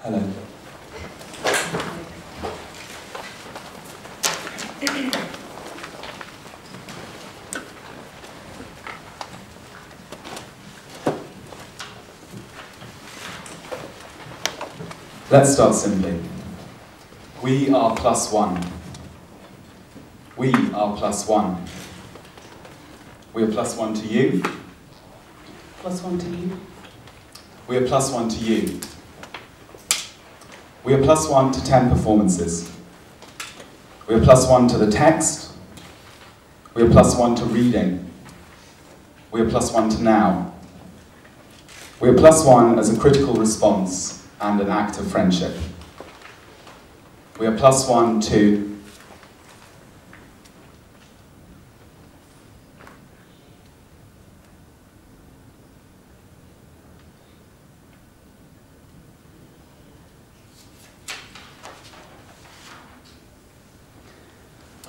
Hello. Let's start simply. We are +1. We are +1. We are +1 to you. +1 to you. We are +1 to you. We are +1 to 10 performances. We are +1 to the text. We are +1 to reading. We are +1 to now. We are +1 as a critical response and an act of friendship. We are +1 to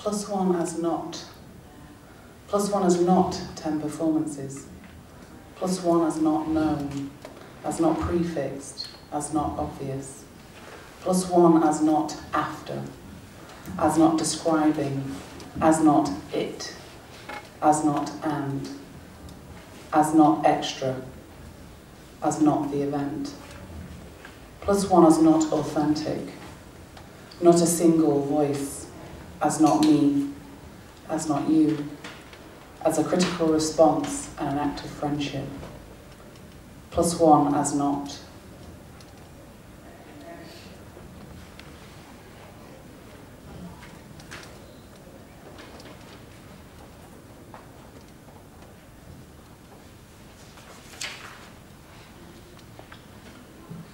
+1 as not. +1 as not 10 performances. +1 as not known, as not prefixed, as not obvious. +1 as not after, as not describing, as not it, as not and, as not extra, as not the event. +1 as not authentic, not a single voice, as not me, as not you, as a critical response and an act of friendship. +1 as not.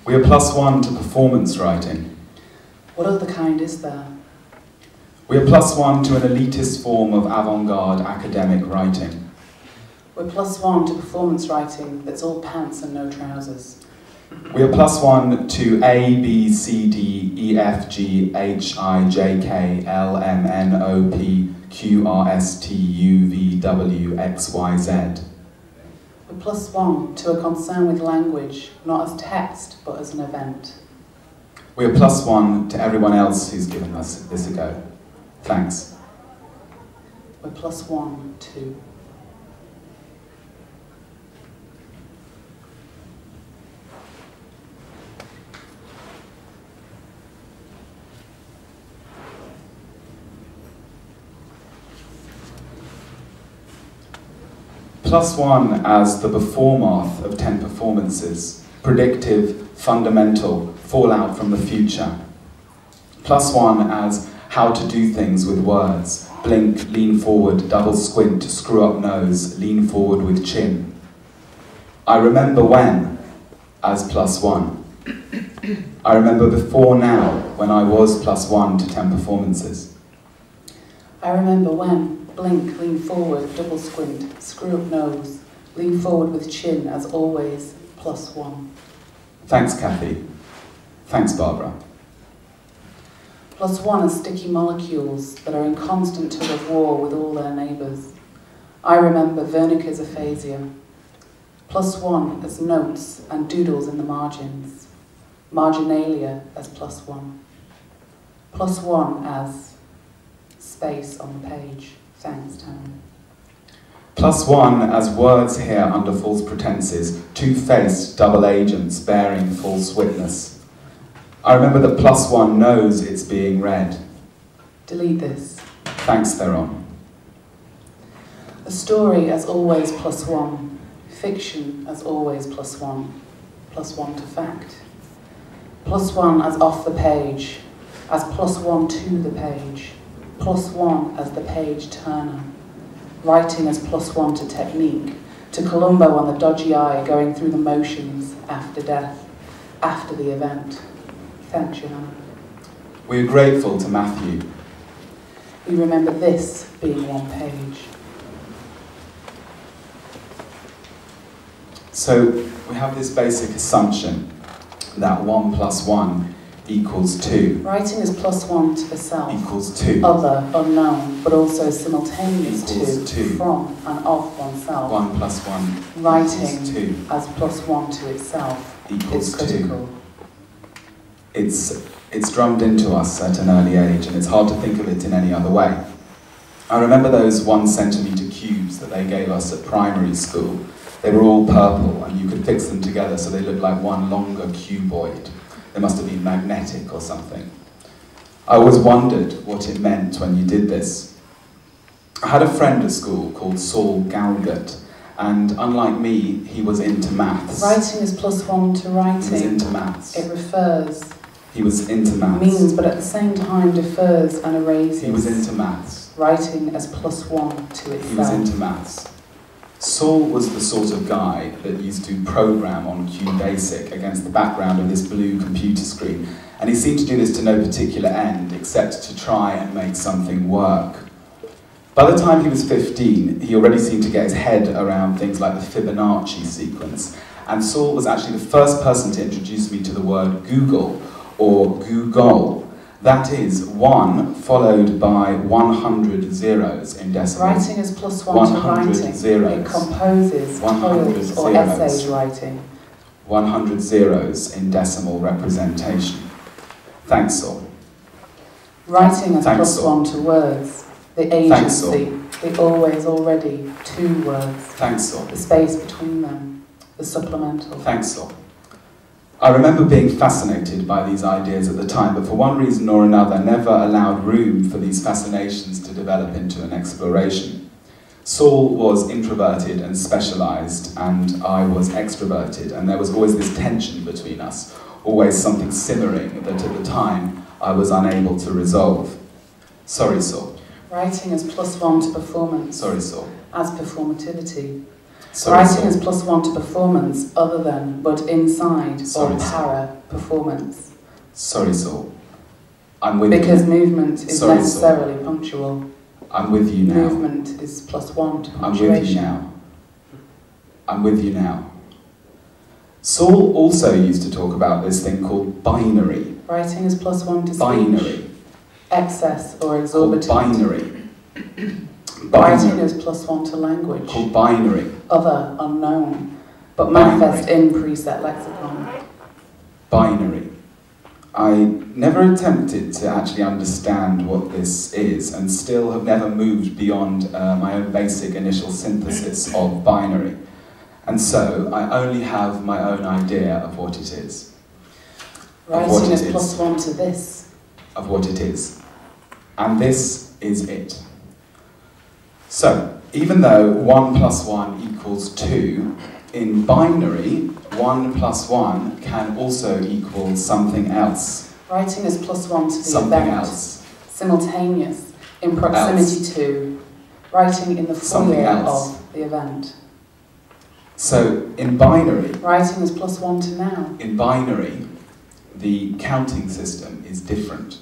We are +1 to performance writing. What other kind is there? We are +1 to an elitist form of avant-garde academic writing. We're +1 to performance writing that's all pants and no trousers. We are +1 to A, B, C, D, E, F, G, H, I, J, K, L, M, N, O, P, Q, R, S, T, U, V, W, X, Y, Z. We're +1 to a concern with language, not as text, but as an event. We are +1 to everyone else who's given us this a go. Thanks. We're +1 to. +1 as the performath of 10 performances, predictive, fundamental, fallout from the future. +1 as how to do things with words, blink, lean forward, double squint, screw up nose, lean forward with chin. I remember when, as +1. I remember before now, when I was +1 to 10 performances. I remember when, blink, lean forward, double squint, screw up nose, lean forward with chin, as always, +1. Thanks, Kathy. Thanks, Barbara. +1 as sticky molecules that are in constant tug of war with all their neighbours. I remember Wernicke's aphasia. +1 as notes and doodles in the margins. Marginalia as +1. +1 as space on the page. Thanks, Tony. +1 as words here under false pretenses, two-faced double agents bearing false witness. I remember that +1 knows it's being read. Delete this. Thanks, Theron. A story as always +1. Fiction as always +1. +1 to fact. +1 as off the page. As +1 to the page. +1 as the page turner. Writing as +1 to technique. To Columbo on the dodgy eye going through the motions after death. After the event. Thanks, Johanna. We are grateful to Matthew. We remember this being one page. So we have this basic assumption that 1 + 1 equals 2. Writing is +1 to the self. Equals 2. Other, unknown, but also simultaneous Equals 2. From and of oneself. 1 + 1 Writing equals 2. as +1 to itself Equals is critical. it's drummed into us at an early age, and it's hard to think of it in any other way. I remember those 1 centimetre cubes that they gave us at primary school. They were all purple, and you could fix them together so they looked like one longer cuboid. They must have been magnetic or something. I always wondered what it meant when you did this. I had a friend at school called Saul Galgut, and unlike me, he was into maths. Writing is +1 to writing. He was into maths. It refers. He was into maths. Means, but at the same time defers and erases. He was into maths. Writing as +1 to itself. He was into maths. Saul was the sort of guy that used to program on QBasic against the background of this blue computer screen, and he seemed to do this to no particular end except to try and make something work. By the time he was 15, he already seemed to get his head around things like the Fibonacci sequence, and Saul was actually the first person to introduce me to the word Google, or Google. That is 1 followed by 100 zeros in decimal. Writing is +1 to writing. Zeros. It composes, toils, or essays writing. 100 zeros in decimal representation. Thanks, Saul. Writing is Thanks, +1 to words. The agency, the always, already, 2 words. Thanks, Saul. The space between them, the supplemental. Thanks, Saul. I remember being fascinated by these ideas at the time, but for one reason or another never allowed room for these fascinations to develop into an exploration. Saul was introverted and specialised, and I was extroverted, and there was always this tension between us, always something simmering that at the time I was unable to resolve. Sorry, Saul. Writing is +1 to performance. Sorry, Saul. As performativity. Sorry, Writing Saul. is +1 to performance other than, but inside, Sorry, or para-performance. Sorry, Saul. I'm with you. Because movement is Sorry, necessarily punctual. I'm with you now. Movement is +1 to punctuation. I'm with you now. I'm with you now. Saul also used to talk about this thing called binary. Writing is +1 to speech. Binary. Excess or Called exorbitant. binary. Writing is +1 to language. Called binary. Other, unknown, but Binary. manifest in preset lexicon. Binary. I never attempted to actually understand what this is, and still have never moved beyond my own basic initial synthesis of binary. And so I only have my own idea of what it is. Writing is +1 to this. Of what it is. And this is it. So, even though 1 + 1 = 2, in binary, 1 + 1 can also equal something else. Writing is +1 to the Something event. else. Simultaneous, in proximity to, writing in the Something foyer else. of the event. So, in binary, Writing is +1 to now. in binary, the counting system is different,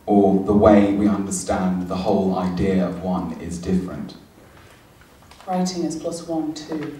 or the way we understand the whole idea of 1 is different. Writing is +1 to.